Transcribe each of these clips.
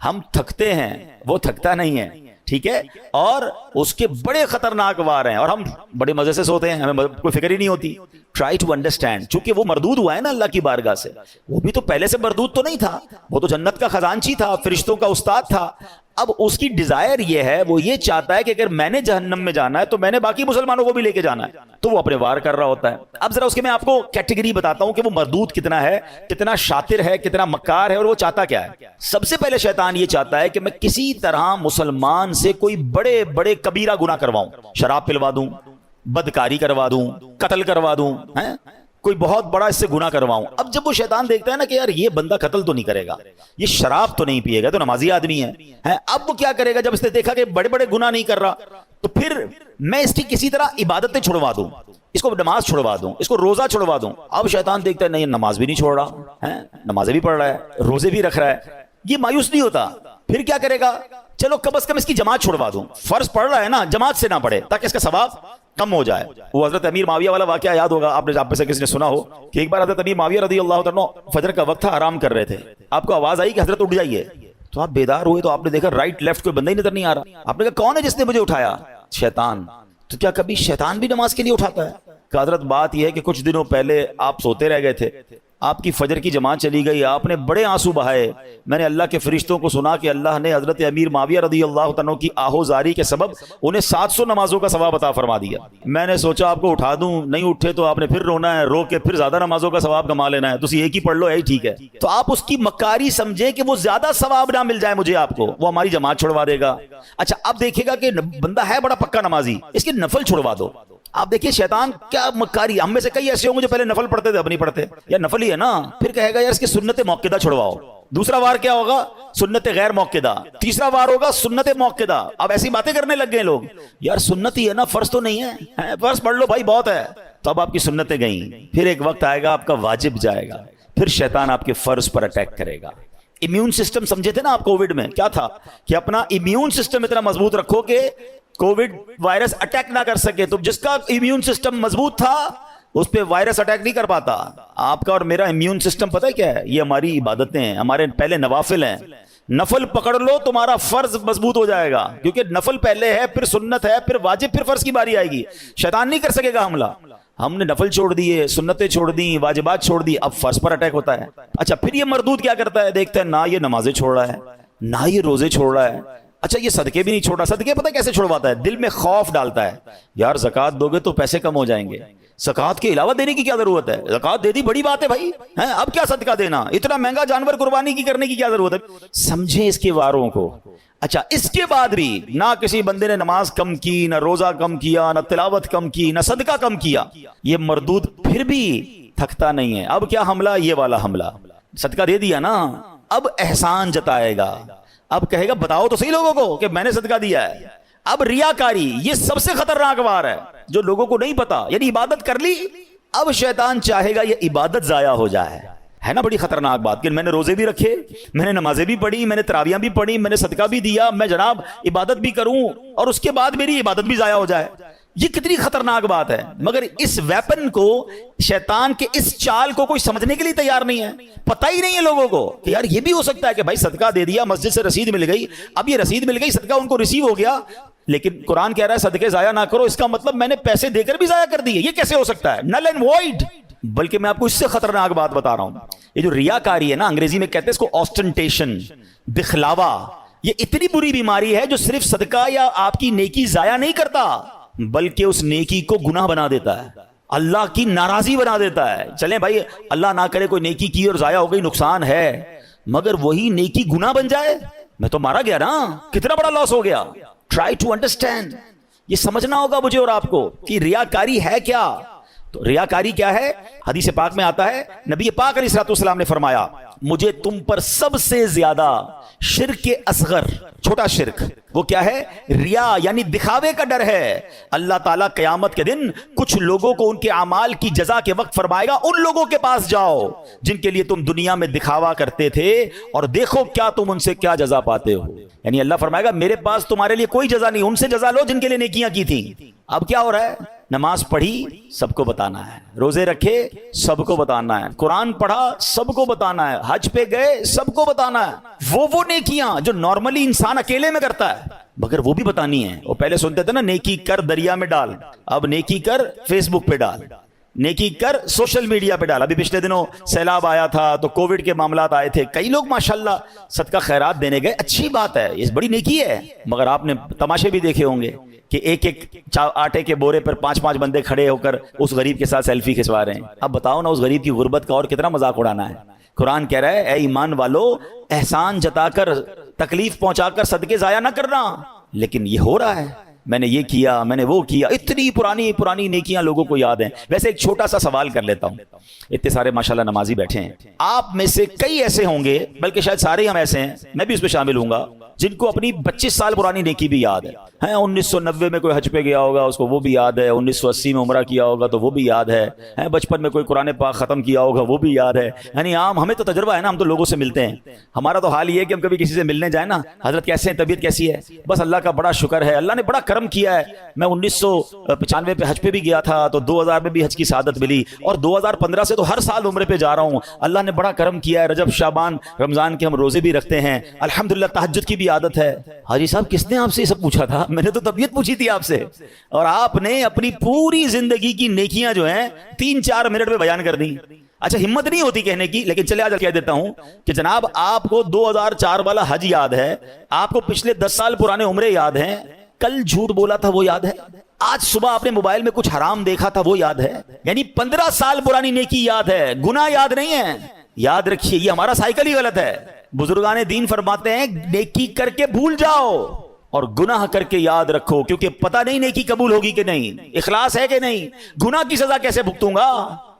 ہم تھکتے ہیں، وہ تھکتا نہیں ہے، ٹھیک ہے، اور اس کے بڑے خطرناک وار ہیں، اور ہم بڑے مزے سے سوتے ہیں، ہمیں کوئی فکر ہی نہیں ہوتی. ٹرائی ٹو انڈرسٹینڈ، چونکہ وہ مردود ہوا ہے نا اللہ کی بارگاہ سے، وہ بھی تو پہلے سے مردود تو نہیں تھا، وہ تو جنت کا خزانچی تھا، فرشتوں کا استاد تھا. اب اس کی ڈیزائر یہ ہے، وہ یہ چاہتا ہے کہ اگر میں نے جہنم میں جانا ہے تو میں نے باقی مسلمانوں کو بھی لے کے جانا ہے، تو وہ اپنے وار کر رہا ہوتا ہے. اب ذرا اس کے میں آپ کو کیٹیگری بتاتا ہوں کہ وہ مردود کتنا ہے، کتنا شاطر ہے، کتنا مکار ہے، اور وہ چاہتا کیا ہے. سب سے پہلے شیطان یہ چاہتا ہے کہ میں کسی طرح مسلمان سے کوئی بڑے بڑے کبیرہ گناہ کرواؤں، شراب پلوا دوں، بدکاری کروا دوں، قتل کروا دوں، کوئی بہت بڑا اس سے گناہ کرواؤں. اب جب وہ شیطان دیکھتا ہے نا کہ یار یہ بندہ قتل تو نہیں کرے گا، یہ شراب تو نہیں پیے گا، تو نمازی آدمی ہے، اب وہ کیا کرے گا؟ جب اس نے دیکھا کہ بڑے بڑے گناہ نہیں کر رہا، تو پھر میں اس کی کسی طرح عبادتیں چھڑوا دوں، اس کو نماز چھڑوا دوں، اس کو روزہ چھڑوا دوں. اب شیطان دیکھتا ہے نہیں، نماز بھی نہیں چھوڑ رہا ہے، نمازیں بھی پڑھ رہا ہے، روزے بھی رکھ رہا ہے، یہ مایوس نہیں ہوتا. پھر کیا کرے گا؟ چلو کم از کم اس کی جماعت چھڑوا دوں، فرض پڑھ رہا ہے نا، جماعت سے نہ پڑھے تاکہ اس کا ثواب کم ہو جائے. وہ حضرت امیر معاویہ والا واقعہ یاد ہوگا آپ نے، آپ میں سے کسی نے سنا ہو کہ ایک بار حضرت امیر معاویہ رضی اللہ عنہ فجر کا وقت تھا، آرام کر رہے تھے، آپ کو آواز آئی کہ حضرت اٹھ جائیے، تو آپ بیدار ہوئے تو آپ نے دیکھا رائٹ لیفٹ کوئی بندہ ہی نظر نہیں آ رہا. آپ نے کہا کون ہے جس نے مجھے اٹھایا؟ شیطان. تو کیا کبھی شیطان بھی نماز کے لیے اٹھاتا ہے؟ کہ حضرت بات یہ ہے کہ کچھ دنوں پہلے آپ سوتے رہ گئے تھے، آپ کی فجر کی جماعت چلی گئی، آپ نے بڑے آنسو بہائے، میں نے اللہ کے فرشتوں کو سنا کہ اللہ نے حضرت امیر معاویہ رضی اللہ عنہ کی آہوزاری کے سبب انہیں 700 نمازوں کا ثواب عطا فرما دیا. میں نے سوچا آپ کو اٹھا دوں، نہیں اٹھے تو آپ نے پھر رونا ہے، رو کے پھر زیادہ نمازوں کا ثواب کما لینا ہے، تو ایک ہی پڑھ لو، یہی ٹھیک ہے. تو آپ اس کی مکاری سمجھیں کہ وہ زیادہ ثواب نہ مل جائے مجھے آپ کو، وہ ہماری جماعت چھڑوا دے گا. اچھا اب دیکھے گا کہ بندہ ہے بڑا پکا نمازی، اس کے نفل چھڑوا دو. آپ دیکھیے شیطان کیا مکاری. ہم میں سے کئی ایسے ہوں گے جو پہلے نفل پڑھتے تھے اب نہیں پڑھتے، یا نفل ہی ہے نا، پھر کہے گا یار اس کی سنت موقدہ چھڑواؤ. دوسرا وار کیا ہوگا؟ سنت غیر موقدہ. تیسرا وار ہوگا سنت موقدہ. اب ایسی باتیں کرنے لگ گئے لوگ، یار سنت ہی ہے نا، فرض تو نہیں ہے، فرض پڑھ لو بھائی بہت ہے. تو اب آپ کی سنتیں گئیں، پھر ایک وقت آئے گا آپ کا واجب جائے گا، پھر شیطان آپ کے فرض پر اٹیک کرے گا. امیون سسٹم سمجھے تھے نا آپ کووڈ میں، کیا تھا کہ اپنا امیون سسٹم اتنا مضبوط رکھو کہ کووڈ وائرس اٹیک نہ کر سکے. تو جس کا امیون سسٹم مضبوط تھا اس پہ وائرس اٹیک نہیں کر پاتا. آپ کا اور میرا امیون سسٹم پتہ ہے کیا ہے؟ یہ ہماری عبادتیں ہیں، ہمارے پہلے نوافل ہیں. نفل پکڑ لو تمہارا فرض مضبوط ہو جائے گا، کیونکہ نفل پہلے ہے، پھر سنت ہے، پھر واجب، پھر فرض کی باری آئے گی. شیطان نہیں کر سکے گا حملہ. ہم نے نفل چھوڑ دیے، سنتیں چھوڑ دی، واجبات چھوڑ دی، اب فرض پر اٹیک ہوتا ہے. اچھا پھر یہ مردود کیا کرتا ہے؟ دیکھتا ہے نہ یہ نمازیں چھوڑ رہا ہے، نہ یہ روزے چھوڑ رہا ہے، اچھا یہ صدقے بھی نہیں چھوڑ رہا. صدقے پتہ کیسے چھوڑواتا ہے؟ دل میں خوف ڈالتا ہے، یار زکوٰۃ دو گے تو پیسے کم ہو جائیں گے، زکوٰۃ کے علاوہ دینے کی کیا ضرورت ہے؟ زکوٰۃ دے دی بڑی بات ہے بھائی، اب کیا صدقہ دینا، اتنا مہنگا جانور قربانی کی کرنے کی کیا ضرورت ہے؟ سمجھیں اس کے واروں کو. اچھا اس کے بعد بھی نہ کسی بندے نے نماز کم کی، نہ روزہ کم کیا، نہ تلاوت کم کی، نہ صدقہ کم کیا، یہ مردود پھر بھی تھکتا نہیں ہے. اب کیا حملہ؟ یہ والا حملہ. صدقہ دے دیا نا، اب احسان جتائے گا، اب کہے گا بتاؤ تو صحیح لوگوں کو کہ میں نے صدقہ دیا ہے. اب ریاکاری یہ سب سے خطرناک وار ہے جو لوگوں کو نہیں پتا. یعنی عبادت کر لی، اب شیطان چاہے گا یہ عبادت ضائع ہو جائے. ہے نا بڑی خطرناک بات کہ میں نے روزے بھی رکھے، میں نے نمازیں بھی پڑھی، میں نے تراویحیں بھی پڑھی، میں نے صدقہ بھی دیا، میں جناب عبادت بھی کروں اور اس کے بعد میری عبادت بھی ضائع ہو جائے. یہ کتنی خطرناک بات ہے. مگر اس ویپن کو، شیطان کے اس چال کو کوئی سمجھنے کے لیے تیار نہیں ہے. پتہ ہی نہیں ہے لوگوں کو کہ یار یہ بھی ہو سکتا ہے کہ بھائی صدقہ دے دیا، مسجد سے رسید مل گئی، اب یہ رسید مل گئی، صدقہ ان کو ریسیو ہو گیا، لیکن قرآن کہہ رہا ہے صدقے ضائع نہ کرو. اس کا مطلب میں نے پیسے دے کر بھی ضائع کر دیے. یہ کیسے ہو سکتا ہے؟ Null and void. بلکہ میں آپ کو اس سے خطرناک بات بتا رہا ہوں. یہ جو ریاکاری ہے نا، انگریزی میں کہتے ہیں اس کو آسٹنٹیشن، دکھلاوا. یہ اتنی بری بیماری ہے جو صرف صدقہ یا آپ کی نیکی ضائع نہیں کرتا، بلکہ اس نیکی کو گناہ بنا دیتا ہے، اللہ کی ناراضی بنا دیتا ہے. چلیں بھائی اللہ نہ کرے کوئی نیکی کی اور ضائع ہو گئی، نقصان ہے، مگر وہی نیکی گناہ بن جائے، میں تو مارا گیا نا، کتنا بڑا لاس ہو گیا. Try to understand. یہ سمجھنا ہوگا مجھے اور آپ کو کہ ریاکاری ہے کیا. تو ریاکاری کیا ہے؟ حدیث پاک میں آتا ہے، نبی پاک علیہ الصلوۃ والسلام نے فرمایا مجھے تم پر سب سے زیادہ شرک اصغر، چھوٹا شرک، وہ کیا ہے؟ ریا، یعنی دکھاوے کا ڈر ہے. اللہ تعالیٰ قیامت کے دن کچھ لوگوں کو ان کے اعمال کی جزا کے وقت فرمائے گا ان لوگوں کے پاس جاؤ جن کے لیے تم دنیا میں دکھاوا کرتے تھے اور دیکھو کیا تم ان سے کیا جزا پاتے ہو. یعنی اللہ فرمائے گا میرے پاس تمہارے لیے کوئی جزا نہیں، ان سے جزا لو جن کے لیے نیکیاں کی تھیں. اب کیا ہو رہا ہے؟ نماز پڑھی سب کو بتانا ہے، روزے رکھے سب کو بتانا ہے، قرآن پڑھا سب کو بتانا ہے، حج پہ گئے سب کو بتانا ہے، وہ نیکیاں جو نارملی انسان اکیلے میں کرتا ہے مگر وہ بھی بتانی ہے۔ وہ پہلے سنتے تھے نا نیکی کر دریا میں ڈال، اب نیکی کر فیس بک پہ ڈال، نیکی کر سوشل میڈیا پہ ڈال۔ ابھی پچھلے دنوں سیلاب آیا تھا تو کووڈ کے معاملات آئے تھے، کئی لوگ ماشاءاللہ صدقہ خیرات دینے گئے، اچھی بات ہے، یہ بڑی نیکی ہے، مگر آپ نے تماشے بھی دیکھے ہوں گے کہ ایک آٹے کے بورے پر 5 بندے کھڑے ہو کر اس غریب کے ساتھ سیلفی کھنچوا رہے ہیں۔ اب بتاؤ نا اس غریب کی غربت کا اور کتنا مذاق اڑانا ہے۔ قرآن کہہ رہا ہے اے ایمان والو، احسان جتا کر تکلیف پہنچا کر صدقے ضائع نہ کرنا، لیکن یہ ہو رہا ہے، میں نے یہ کیا، میں نے وہ کیا، اتنی پرانی نیکیاں لوگوں کو یاد ہیں۔ ویسے ایک چھوٹا سا سوال کر لیتا ہوں، اتنے سارے ماشاءاللہ نمازی بیٹھے ہیں، آپ میں سے کئی ایسے ہوں گے، بلکہ شاید سارے ہم ایسے ہیں، میں بھی اس میں شامل ہوں گا، جن کو اپنی 25 سال پرانی نیکی بھی یاد ہے۔ 1990 میں کوئی حج پہ گیا ہوگا، اس کو وہ بھی یاد ہے، 1980 میں عمرہ کیا ہوگا تو وہ بھی یاد ہے، بچپن میں کوئی قرآن پاک ختم کیا ہوگا وہ بھی یاد ہے۔ یعنی عام ہمیں تو تجربہ ہے نا، ہم تو لوگوں سے ملتے ہیں، ہمارا تو حال یہ ہے کہ ہم کبھی کسی سے ملنے جائیں نا، حضرت کیسے ہیں، طبیعت کیسی ہے، بس اللہ کا بڑا شکر ہے، اللہ نے بڑا کرم کیا ہے۔ میں 1995 پہ حج پہ بھی گیا تھا تو 2000 میں بھی حج کی سعادت ملی، اور 2015 سے تو ہر سال عمرے پہ جا رہا ہوں، اللہ نے بڑا کرم کیا ہے۔ رجب شعبان رمضان کے ہم روزے بھی رکھتے ہیں، الحمدللہ تہجد کی بھی عادت ہے۔ حاجی صاحب کس نے آپ سے یہ سب پوچھا تھا؟ میں نے تو طبیعت پوچھی تھی آپ سے، اور آپ نے اپنی پوری زندگی کی نیکیاں جو ہیں 3-4 منٹ میں بیان کر دی۔ اچھا ہمت نہیں ہوتی کہنے کی، لیکن چلے آج کہہ دیتا ہوں کہ جناب آپ کو 2004 والا حج یاد ہے، آپ کو پچھلے 10 سال پرانے عمرے یاد ہیں، کل جھوٹ بولا تھا وہ یاد ہے، آج صبح آپ نے موبائل میں کچھ حرام دیکھا تھا وہ یاد ہے، یعنی 15 سال پرانی نیکی یاد ہے، گناہ یاد نہیں ہے۔ یاد رکھیے یہ ہمارا سائیکل ہی غلط ہے۔ بزرگان دین فرماتے ہیں نیکی کر کے بھول جاؤ اور گناہ کر کے یاد رکھو، کیونکہ پتہ نہیں نیکی قبول ہوگی کہ نہیں، اخلاص ہے کہ نہیں، گناہ کی سزا کیسے بھگتوں گا۔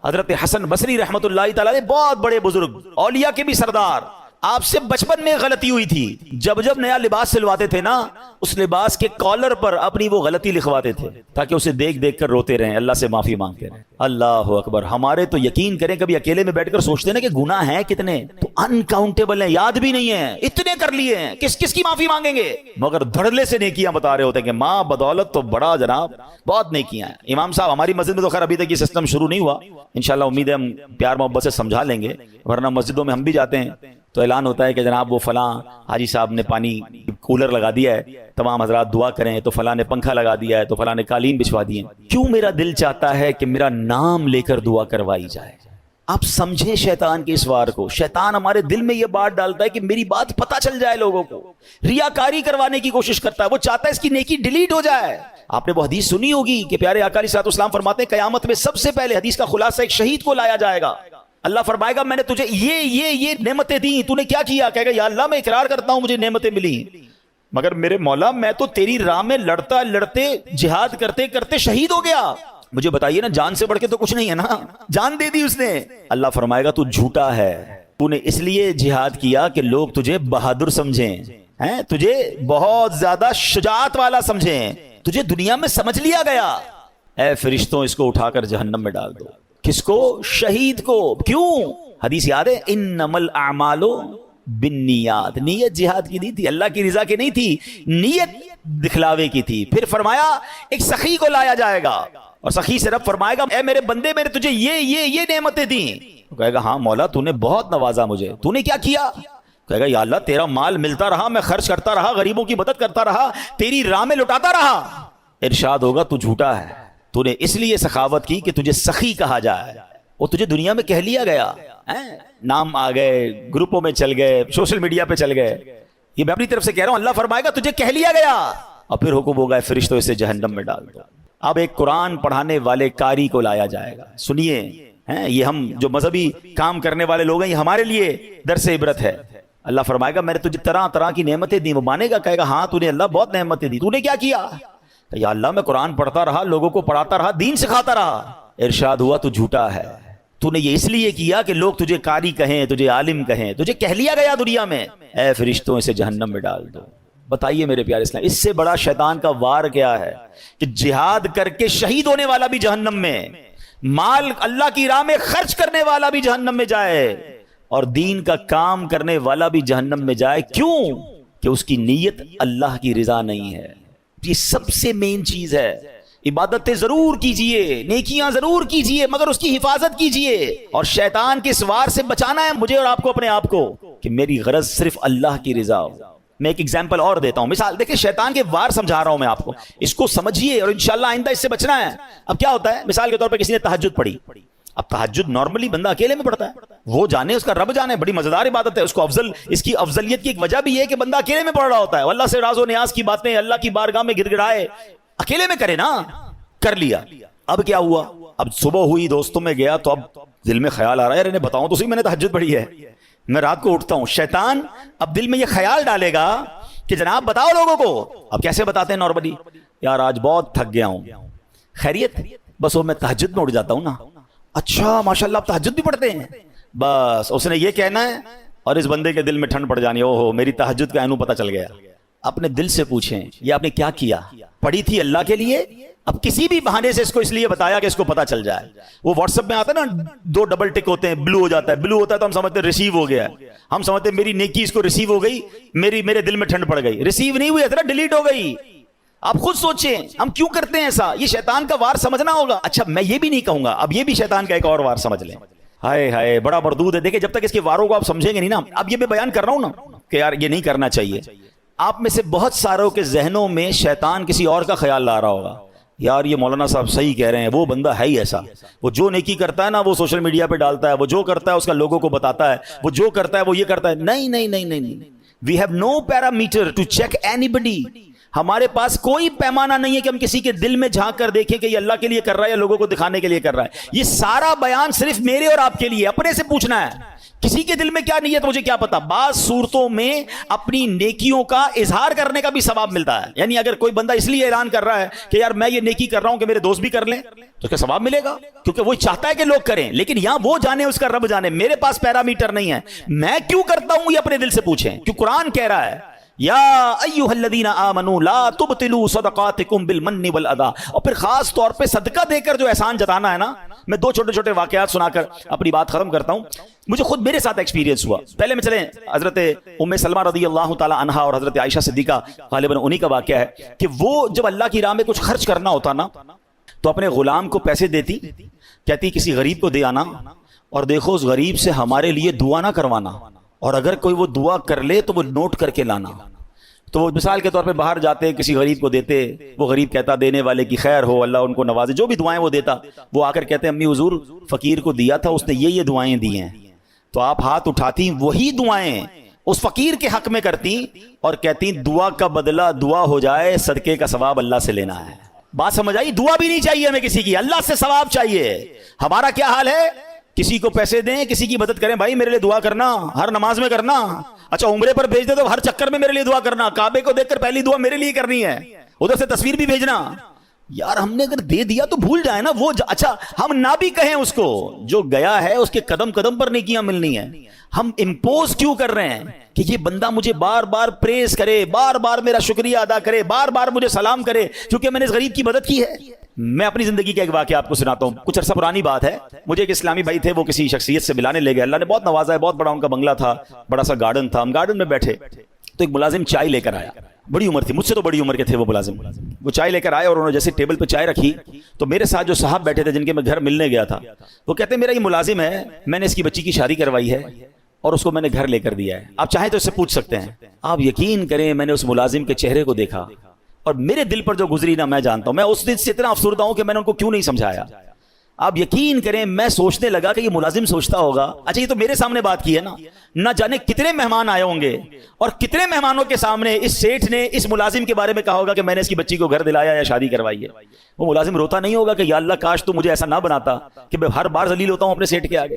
حضرت حسن بصری رحمت اللہ تعالی علیہ بہت بڑے بزرگ، اولیاء کے بھی سردار، آپ سے بچپن میں غلطی ہوئی تھی، جب نیا لباس سلواتے تھے نا، اس لباس کے کالر پر اپنی وہ غلطی لکھواتے تھے تاکہ اسے دیکھ کر روتے رہیں، اللہ سے معافی مانگتے رہیں۔ اللہ اکبر۔ ہمارے تو یقین کریں کبھی اکیلے میں بیٹھ کر سوچتے نا کہ گناہ ہیں کتنے، تو انکاؤنٹیبل ہیں، یاد بھی نہیں ہیں، اتنے کر لیے ہیں، کس کی معافی مانگیں گے، مگر دھڑلے سے نیکیاں بتا رہے ہوتے ہیں کہ ماں بدولت تو بڑا جناب بہت نیکیاں ہیں۔ امام صاحب ہماری مسجد میں تو خیر ابھی تک یہ سسٹم شروع نہیں ہوا، انشاءاللہ امید ہے ہم پیار محبت سے سمجھا لیں گے، ورنہ مسجدوں میں ہم بھی جاتے ہیں تو اعلان ہوتا ہے کہ جناب وہ فلاں حاجی صاحب نے پانی کولر لگا دیا ہے، تمام حضرات دعا کریں، تو فلاں نے پنکھا لگا دیا ہے، تو فلاں نے قالین بچھوا دی ہے۔ کیوں میرا دل چاہتا ہے کہ میرا نام لے کر دعا کروائی جائے۔ آپ سمجھیں شیطان کے اس وار کو، شیطان ہمارے دل میں یہ بات ڈالتا ہے کہ میری بات پتہ چل جائے لوگوں کو، ریاکاری کروانے کی کوشش کرتا ہے، وہ چاہتا ہے اس کی نیکی ڈیلیٹ ہو جائے۔ آپ نے وہ حدیث سنی ہوگی کہ پیارے آقا علیہ السلام فرماتے ہیں قیامت میں سب سے پہلے، حدیث کا خلاصہ، ایک شہید کو لایا جائے گا، اللہ فرمائے گا میں نے تجھے یہ نعمتیں دیں، تو نے کیا کیا؟ کہے گا یا اللہ میں اقرار کرتا ہوں مجھے نعمتیں ملی، مگر میرے مولا میں تو تیری راہ میں لڑتے جہاد کرتے کرتے شہید ہو گیا، مجھے بتائیے نا جان سے بڑھ کے تو کچھ نہیں ہے نا، جان دے دی اس نے۔ اللہ فرمائے گا تو جھوٹا ہے، تو نے اس لیے جہاد کیا کہ لوگ تجھے بہادر سمجھیں، تجھے بہت زیادہ شجاعت والا سمجھیں، تجھے دنیا میں سمجھ لیا گیا۔ اے فرشتوں اس کو اٹھا کر جہنم میں ڈال دو۔ کس کو؟ شہید کو۔ کیوں؟ حدیث یاد ہے انما الاعمال بالنیات، نیت جہاد کی نہیں تھی، اللہ کی رضا کی نہیں تھی، نیت دکھلاوے کی تھی۔ پھر فرمایا ایک سخی کو لایا جائے گا اور سخی سے رب فرمائے گا اے میرے بندے میں نے تجھے یہ نعمتیں دیں، کہے گا ہاں مولا تو نے بہت نوازا مجھے، تو نے کیا کیا؟ کہے گا یا اللہ تیرا مال ملتا رہا، میں خرچ کرتا رہا، غریبوں کی مدد کرتا رہا، تیری راہ میں لٹاتا رہا۔ ارشاد ہوگا تو جھوٹا ہے، تو نے اس لیے سخاوت کی کہ تجھے سخی کہا جائے، وہ تجھے دنیا میں کہہ لیا گیا، نام آ گئے، گروپوں میں چل گئے، سوشل میڈیا پہ چل گئے، یہ میں اپنی طرف سے کہہ رہا ہوں، اللہ فرمائے گا تجھے کہہ لیا گیا، اور پھر حکم ہوگا فرشتوں اسے جہنم میں ڈال دو۔ اب ایک قرآن پڑھانے والے قاری کو لایا جائے گا، سنیے، یہ ہم جو مذہبی کام کرنے والے لوگ ہیں یہ ہمارے لیے درس عبرت ہے۔ اللہ فرمائے گا میں نے تجھے طرح طرح کی نعمتیں دی، وہ مانے گا، کہے گا ہاں تو نے اللہ بہت نعمتیں دی، تو نے کیا کیا؟ یا اللہ میں قرآن پڑھتا رہا، لوگوں کو پڑھاتا رہا، دین سکھاتا رہا۔ ارشاد ہوا تو جھوٹا ہے، تو نے یہ اس لیے کیا کہ لوگ تجھے قاری کہیں، تجھے عالم کہیں، تجھے کہہ لیا گیا دنیا میں، اے فرشتوں اسے جہنم میں ڈال دو۔ بتائیے میرے پیارے اسلام، اس سے بڑا شیطان کا وار کیا ہے کہ جہاد کر کے شہید ہونے والا بھی جہنم میں، مال اللہ کی راہ میں خرچ کرنے والا بھی جہنم میں جائے، اور دین کا کام کرنے والا بھی جہنم میں جائے۔ کیوں؟ کہ اس کی نیت اللہ کی رضا نہیں ہے۔ یہ سب سے مین چیز ہے عبادتیں ضرور کیجئے، نیکیاں ضرور کیجئے، مگر اس کی حفاظت کیجئے، اور شیطان کے سوار سے بچانا ہے مجھے اور آپ کو، اپنے آپ کو، کہ میری غرض صرف اللہ کی رضا ہو۔ میں ایک ایگزامپل اور دیتا ہوں، مثال دیکھیں، شیطان کے وار سمجھا رہا ہوں میں آپ کو، اس کو سمجھیے اور انشاءاللہ آئندہ اس سے بچنا ہے۔ اب کیا ہوتا ہے، مثال کے طور پہ کسی نے تہجد پڑھی، اب تہجد نارملی بندہ اکیلے میں پڑھتا ہے، وہ جانے، اس کا رب جانے، بڑی مزیدار عبادت ہے، اس کو اس کی افضلیت کی ایک وجہ بھی ہے کہ بندہ اکیلے میں پڑھ رہا ہوتا ہے، اللہ سے راز و نیاز کی باتیں اللہ کی بارگاہ میں گڑ گڑائے، اکیلے میں کرے نا، کر لیا۔ اب کیا ہوا، اب صبح ہوئی، دوستوں میں گیا، تو اب دل میں خیال آ رہا ہے، یار انہیں بتاؤں تو صحیح میں نے تہجد پڑھی ہے، میں رات کو اٹھتا ہوں۔ شیطان اب دل میں یہ خیال ڈالے گا کہ جناب بتاؤ لوگوں کو۔ اب کیسے بتاتے ہیں نارملی، یار آج بہت تھک گیا ہوں، خیریت، بس وہ میں تہجد میں اٹھ جاتا ہوں نا۔ اچھا ماشاءاللہ آپ تہجد بھی پڑھتے ہیں، بس اس نے یہ کہنا ہے، اور اس بندے کے دل میں ٹھنڈ پڑ جانی، اوہو میری تہجد کا اینو پتہ چل گیا۔ اپنے دل سے پوچھیں یہ آپ نے کیا کیا، پڑھی تھی اللہ کے لیے، اب کسی بھی بہانے سے اس کو اس لیے بتایا کہ اس کو پتہ چل جائے۔ وہ واٹس ایپ میں آتا ہے نا، 2 ڈبل ٹک ہوتے ہیں، بلو ہو جاتا ہے، بلو ہوتا ہے تو ہم سمجھتے ہیں ریسیو ہو گیا ہے، ہم سمجھتے ہیں میری نیکی اس کو ریسیو ہو گئی، میرے دل میں ٹھنڈ پڑ گئی، ریسیو نہیں ہوئی، ذرا ڈیلیٹ ہو گئی۔ آپ خود سوچیں ہم کیوں کرتے ہیں ایسا، یہ شیطان کا وار سمجھنا ہوگا۔ اچھا میں یہ بھی نہیں کہوں گا، اب یہ بھی شیطان کا ایک اور وار سمجھ لیں، ہائے ہائے بڑا مردود ہے۔ دیکھیں جب تک اس کے واروں کو آپ سمجھیں گے نہیں نا، اب یہ میں بیان کر رہا ہوں نا کہ یار یہ نہیں کرنا چاہیے، آپ میں سے بہت ساروں کے ذہنوں میں شیطان کسی اور کا خیال لا رہا ہوگا، یار یہ مولانا صاحب صحیح کہہ رہے ہیں، وہ بندہ ہے ہی ایسا، وہ جو نیکی کرتا ہے نا وہ سوشل میڈیا پہ ڈالتا ہے، وہ جو کرتا ہے اس کا لوگوں کو بتاتا ہے، وہ جو کرتا ہے وہ یہ کرتا ہے۔ نہیں نہیں نہیں نہیں نہیں، we have no parameter to check anybody. ہمارے پاس کوئی پیمانہ نہیں ہے کہ ہم کسی کے دل میں جھانک کر دیکھیں کہ یہ اللہ کے لیے کر رہا ہے یا لوگوں کو دکھانے کے لیے کر رہا ہے۔ یہ سارا بیان صرف میرے اور آپ کے لیے، اپنے سے پوچھنا ہے، کسی کے دل میں کیا نیت مجھے کیا پتا۔ بعض صورتوں میں اپنی نیکیوں کا اظہار کرنے کا بھی ثواب ملتا ہے، یعنی اگر کوئی بندہ اس لیے اعلان کر رہا ہے کہ یار میں یہ نیکی کر رہا ہوں کہ میرے دوست بھی کر لیں تو اس کا ثواب ملے گا، کیونکہ وہ چاہتا ہے کہ لوگ کریں، لیکن یہاں وہ جانے اس کا رب جانے، میرے پاس پیرامیٹر نہیں ہے۔ میں کیوں کرتا ہوں یہ اپنے دل سے پوچھیں، کیوں قرآن کہہ رہا ہے یا ایھا الذین آمنوا لا تبطلوا صدقاتکم بالمن والاذی، اور پھر خاص طور پہ صدقہ دے کر جو احسان جتانا ہے نا۔ میں 2 چھوٹے چھوٹے واقعات سنا کر اپنی بات ختم کرتا ہوں، مجھے خود میرے ساتھ ایکسپیرینس ہوا۔ پہلے میں چلیں حضرت ام سلمہ رضی اللہ تعالی عنہا اور حضرت عائشہ صدیقہ غالباً انہی کا واقعہ ہے کہ وہ جب اللہ کی راہ میں کچھ خرچ کرنا ہوتا نا تو اپنے غلام کو پیسے دیتی، کہتی کسی غریب کو دے آنا، اور دیکھو اس غریب سے ہمارے لیے دعا نہ کروانا، اور اگر کوئی وہ دعا کر لے تو وہ نوٹ کر کے لانا۔ تو وہ مثال کے طور پہ باہر جاتے کسی غریب کو دیتے، وہ غریب کہتا دینے والے کی خیر ہو، اللہ ان کو نوازے، جو بھی دعائیں وہ دیتا، وہ آ کر کہتے امی حضور فقیر کو دیا تھا، اس نے یہ دعائیں دی ہیں، تو آپ ہاتھ اٹھاتی وہی دعائیں اس فقیر کے حق میں کرتی اور کہتی دعا کا بدلہ دعا ہو جائے، صدقے کا ثواب اللہ سے لینا ہے۔ بات سمجھ آئی؟ دعا بھی نہیں چاہیے ہمیں کسی کی، اللہ سے ثواب چاہیے۔ ہمارا کیا حال ہے، کسی کو پیسے دیں، کسی کی مدد کریں، بھائی میرے لیے دعا کرنا، ہر نماز میں کرنا، اچھا عمرے پر بھیج دے تو ہر چکر میں میرے لیے دعا کرنا، کعبے کو دیکھ کر پہلی دعا میرے لیے کرنی ہے، ادھر سے تصویر بھی بھیجنا۔ یار ہم نے اگر دے دیا تو بھول جائے نا وہ، اچھا ہم نہ بھی کہیں اس کو، جو گیا ہے اس کے قدم قدم پر نیکیاں ملنی ہیں، ہم امپوز کیوں کر رہے ہیں کہ یہ بندہ مجھے بار بار پریز کرے، بار بار میرا شکریہ ادا کرے، بار بار مجھے سلام کرے کیونکہ میں نے اس غریب کی مدد کی ہے۔ میں اپنی زندگی کا ایک واقعہ آپ کو سناتا ہوں، کچھ عرصہ پرانی بات ہے۔ مجھے ایک اسلامی بھائی تھے، وہ کسی شخصیت سے ملانے لے گئے، اللہ نے بہت نوازا ہے، بہت بڑا ان کا بنگلہ تھا، بڑا سا گارڈن تھا، ہم گارڈن میں بیٹھے تو ایک ملازم چائے لے کر آیا، بڑی عمر تھی، مجھ سے تو بڑی عمر کے تھے وہ ملازم، وہ چائے لے کر آئے اور انہوں نے جیسے ٹیبل پہ چائے رکھی تو میرے ساتھ جو صاحب بیٹھے تھے جن کے میں گھر ملنے گیا تھا، وہ کہتے ہیں میرا یہ ملازم ہے، میں نے اس کی بچی کی شادی کروائی ہے اور اس کو میں نے گھر لے کر دیا ہے، آپ چاہیں تو اس سے پوچھ سکتے ہیں۔ آپ یقین کریں میں نے اس ملازم کے چہرے کو دیکھا اور میرے دل پر جو گزری نا میں جانتا ہوں، میں اس دن سے اتنا افسردہ ہوں کہ میں نے ان کو کیوں نہیں سمجھایا۔ آپ یقین کریں میں سوچنے لگا کہ یہ ملازم سوچتا ہوگا، اچھا یہ تو میرے سامنے بات کی ہے نا، نہ جانے کتنے مہمان آئے ہوں گے اور کتنے مہمانوں کے سامنے اس سیٹھ نے اس ملازم کے بارے میں کہا ہوگا کہ میں نے اس کی بچی کو گھر دلایا یا شادی کروائی ہے۔ وہ ملازم روتا نہیں ہوگا کہ یا اللہ کاش تو مجھے ایسا نہ بناتا کہ میں ہر بار ذلیل ہوتا ہوں اپنے سیٹھ کے آگے۔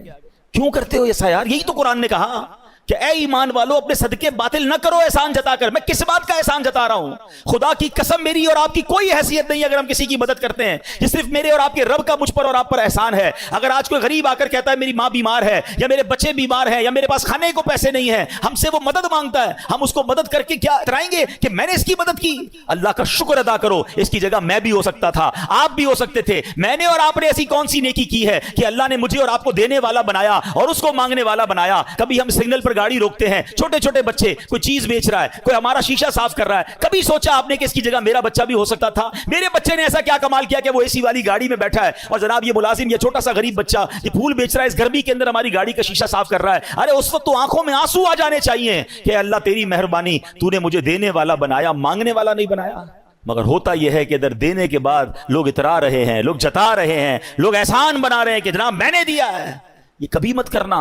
کیوں کرتے ہو ایسا یار؟ یہی تو قرآن نے کہا کہ اے ایمان والو اپنے صدقے باطل نہ کرو احسان جتا کر۔ میں کس بات کا احسان جتا رہا ہوں؟ خدا کی قسم میری اور آپ کی کوئی حیثیت نہیں اگر ہم کسی کی مدد کرتے ہیں، یہ صرف میرے اور آپ کے رب کا مجھ پر اور آپ پر احسان ہے۔ اگر آج کوئی غریب آ کر کہتا ہے میری ماں بیمار ہے یا میرے بچے بیمار ہیں یا میرے پاس کھانے کو پیسے نہیں ہیں، ہم سے وہ مدد مانگتا ہے، ہم اس کو مدد کر کے کیا اترائیں گے کہ میں نے اس کی مدد کی؟ اللہ کا شکر ادا کرو، اس کی جگہ میں بھی ہو سکتا تھا، آپ بھی ہو سکتے تھے، میں نے اور آپ نے ایسی کون سی نیکی کی ہے کہ اللہ نے مجھے اور آپ کو دینے والا بنایا اور اس کو مانگنے والا بنایا؟ کبھی ہم سگنل پر پر گاڑی روکتے ہیں, چھوٹے چھوٹے بچے, کوئی چیز بیچ رہا ہے, کوئی ہمارا شیشہ صاف کر رہا ہے, کبھی سوچا آپ نے کہ اس کی جگہ میرا بچہ بھی ہو سکتا تھا؟ میرے بچے نے ایسا کیا کمال کیا کہ وہ اے سی والی گاڑی میں بیٹھا ہے, اور جناب یہ ملازم, یہ چھوٹا سا غریب بچہ یہ پھول بیچ رہا ہے, اس گرمی کے اندر ہماری گاڑی کا شیشہ صاف کر رہا ہے. ارے اس وقت تو آنکھوں میں آنسو آ جانے چاہیے کہ اللہ تیری مہربانی, تو نے مجھے دینے والا بنایا, مانگنے والا نہیں بنایا. مگر ہوتا یہ ہے کہ ادھر دینے کے بعد لوگ اترا رہے ہیں, لوگ جتا رہے ہیں, لوگ احسان بنا رہے ہیں کہ جناب میں نے دیا ہے. یہ کبھی مت کرنا.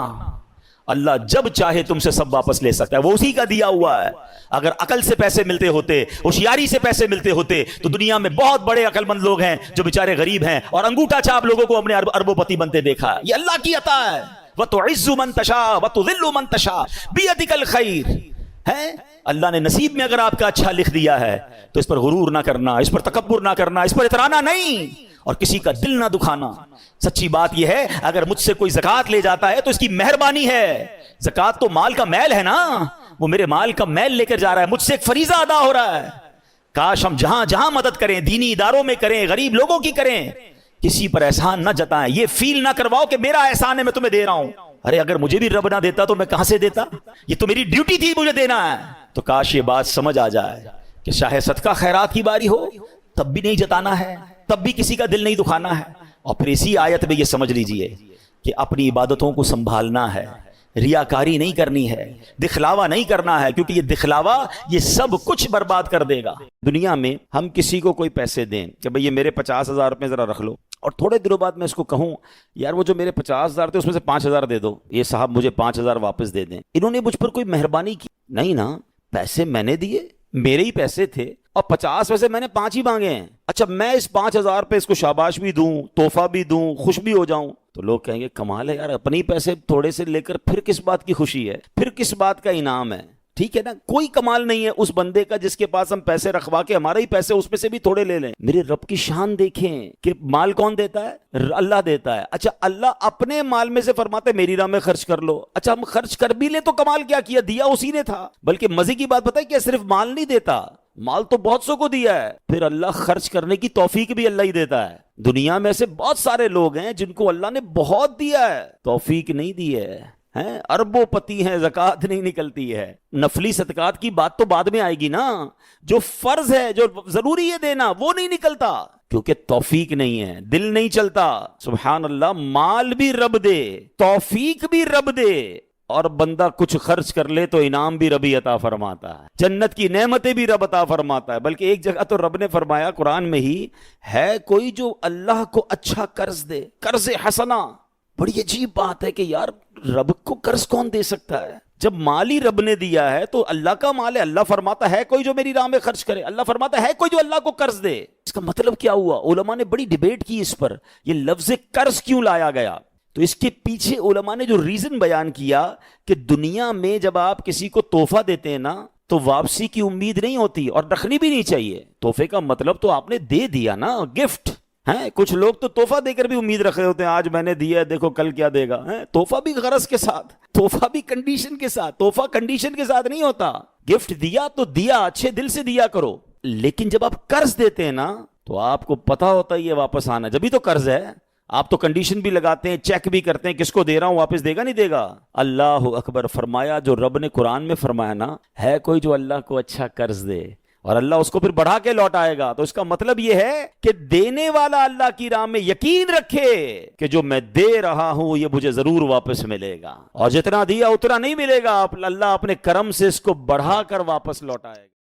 اللہ جب چاہے تم سے سب واپس لے سکتا ہے, وہ اسی کا دیا ہوا ہے. اگر عقل سے پیسے ملتے ہوتے, ہوشیاری سے پیسے ملتے ہوتے, تو دنیا میں بہت بڑے عقل مند لوگ ہیں جو بیچارے غریب ہیں اور انگوٹھا چھاپ لوگوں کو اپنے اربوں پتی بنتے دیکھا. یہ اللہ کی عطا ہے. وَتُعِزُّ مَن تَشَاءُ وَتُذِلُّ مَن تَشَاءُ بِيَدِكَ الْخَيْرُ. ہے اللہ نے نصیب میں اگر آپ کا اچھا لکھ دیا ہے تو اس پر غرور نہ کرنا, اس پر تکبر نہ کرنا, اس پر اترانا نہیں, اور کسی کا دل نہ دکھانا. سچی بات یہ ہے, اگر مجھ سے کوئی زکوٰۃ لے جاتا ہے تو اس کی مہربانی ہے. زکوٰۃ تو مال کا میل ہے نا, وہ میرے مال کا میل لے کر جا رہا ہے, مجھ سے ایک فریضہ ادا ہو رہا ہے. کاش ہم جہاں جہاں مدد کریں, دینی اداروں میں کریں, غریب لوگوں کی کریں, کسی پر احسان نہ جتائیں. یہ فیل نہ کرواؤ کہ میرا احسان ہے, میں تمہیں دے رہا ہوں. ارے اگر مجھے بھی رب نہ دیتا تو میں کہاں سے دیتا؟ یہ تو میری ڈیوٹی تھی, مجھے دینا ہے. تو کاش یہ بات سمجھ آ جائے کہ چاہے صدقہ خیرات کی باری ہو تب بھی نہیں جتانا ہے, تب بھی کسی کا دل نہیں دکھانا ہے. اور پھر اسی آیت میں یہ سمجھ لیجئے کہ اپنی عبادتوں کو سنبھالنا ہے, ریاکاری نہیں کرنی ہے, دکھلاوا نہیں کرنا ہے, کیونکہ یہ دکھلاوا یہ سب کچھ برباد کر دے گا. دنیا میں ہم کسی کو کوئی پیسے دیں کہ بھئی یہ میرے 50,000 روپے ذرا رکھ لو, اور تھوڑے دنوں بعد میں اس کو کہوں یار وہ جو میرے 50,000 تھے اس میں سے 5,000 دے دو, یہ صاحب مجھے 5,000 واپس دے دیں. انہوں نے مجھ پر کوئی مہربانی کی نہیں نا, پیسے میں نے دیے, میرے ہی پیسے تھے, اور 50 میں سے میں نے 5 ہی مانگے ہیں. اچھا میں اس 5,000 پہ اس کو شاباش بھی دوں, تحفہ بھی دوں, خوش بھی ہو جاؤں, تو لوگ کہیں گے کمال ہے یار, اپنے پیسے تھوڑے سے لے کر پھر کس بات کی خوشی ہے, پھر کس بات کا انعام ہے. ٹھیک ہے نا, کوئی کمال نہیں ہے اس بندے کا جس کے پاس ہم پیسے رکھوا کے ہمارے ہی پیسے اس میں سے بھی تھوڑے لے لیں. میرے رب کی شان دیکھیں کہ مال کون دیتا ہے؟ اللہ دیتا ہے. اچھا اللہ اپنے مال میں سے فرماتے میری راہ میں خرچ کر لو. اچھا ہم خرچ کر بھی لیں تو کمال کیا کیا, دیا اسی نے تھا. بلکہ مزے کی بات بتائیں کہ صرف مال نہیں دیتا, مال تو بہت سو کو دیا ہے, پھر اللہ خرچ کرنے کی توفیق بھی اللہ ہی دیتا ہے. دنیا میں ایسے بہت سارے لوگ ہیں جن کو اللہ نے بہت دیا ہے, توفیق نہیں دی ہے, اربوں پتی ہیں, زکوٰۃ نہیں نکلتی ہے. نفلی صدقات کی بات تو بعد میں آئے گی نا, جو فرض ہے جو ضروری ہے دینا وہ نہیں نکلتا کیونکہ توفیق نہیں ہے, دل نہیں چلتا. سبحان اللہ, مال بھی رب دے, توفیق بھی رب دے, اور بندہ کچھ خرچ کر لے تو انعام بھی رب ہی عطا فرماتا ہے, جنت کی نعمتیں بھی رب عطا فرماتا ہے. بلکہ ایک جگہ تو رب نے فرمایا قرآن میں ہی, ہے کوئی جو اللہ کو اچھا قرض دے, قرض حسنہ. بڑی عجیب بات ہے کہ یار رب کو قرض کون دے سکتا ہے؟ جب مال ہی رب نے دیا ہے تو اللہ کا مال ہے. اللہ فرماتا ہے کوئی جو میری راہ میں خرچ کرے, اللہ فرماتا ہے کوئی جو اللہ کو قرض دے. اس کا مطلب کیا ہوا؟ علماء نے بڑی ڈیبیٹ کی اس پر, یہ لفظ قرض کیوں لایا گیا. تو اس کے پیچھے علماء نے جو ریزن بیان کیا کہ دنیا میں جب آپ کسی کو تحفہ دیتے ہیں نا تو واپسی کی امید نہیں ہوتی, اور رکھنی بھی نہیں چاہیے. تحفے کا مطلب تو آپ نے دے دیا نا, گفٹ ہے. کچھ لوگ تو تحفہ دے کر بھی امید رکھ رہے ہوتے ہیں, آج میں نے دیا دیکھو کل کیا دے گا. تحفہ بھی غرض کے ساتھ, تحفہ بھی کنڈیشن کے ساتھ. تحفہ کنڈیشن کے ساتھ نہیں ہوتا. گفٹ دیا تو دیا, اچھے دل سے دیا کرو. لیکن جب آپ قرض دیتے ہیں نا تو آپ کو پتا ہوتا ہے یہ واپس آنا, جبھی تو قرض ہے. آپ تو کنڈیشن بھی لگاتے ہیں, چیک بھی کرتے ہیں کس کو دے رہا ہوں, واپس دے گا نہیں دے گا. اللہ اکبر. فرمایا جو رب نے قرآن میں فرمایا نا, ہے کوئی جو اللہ کو اچھا قرض دے اور اللہ اس کو پھر بڑھا کے لوٹائے گا. تو اس کا مطلب یہ ہے کہ دینے والا اللہ کی راہ میں یقین رکھے کہ جو میں دے رہا ہوں یہ مجھے ضرور واپس ملے گا, اور جتنا دیا اتنا نہیں ملے گا, اللہ اپنے کرم سے اس کو بڑھا کر واپس لوٹائے گا.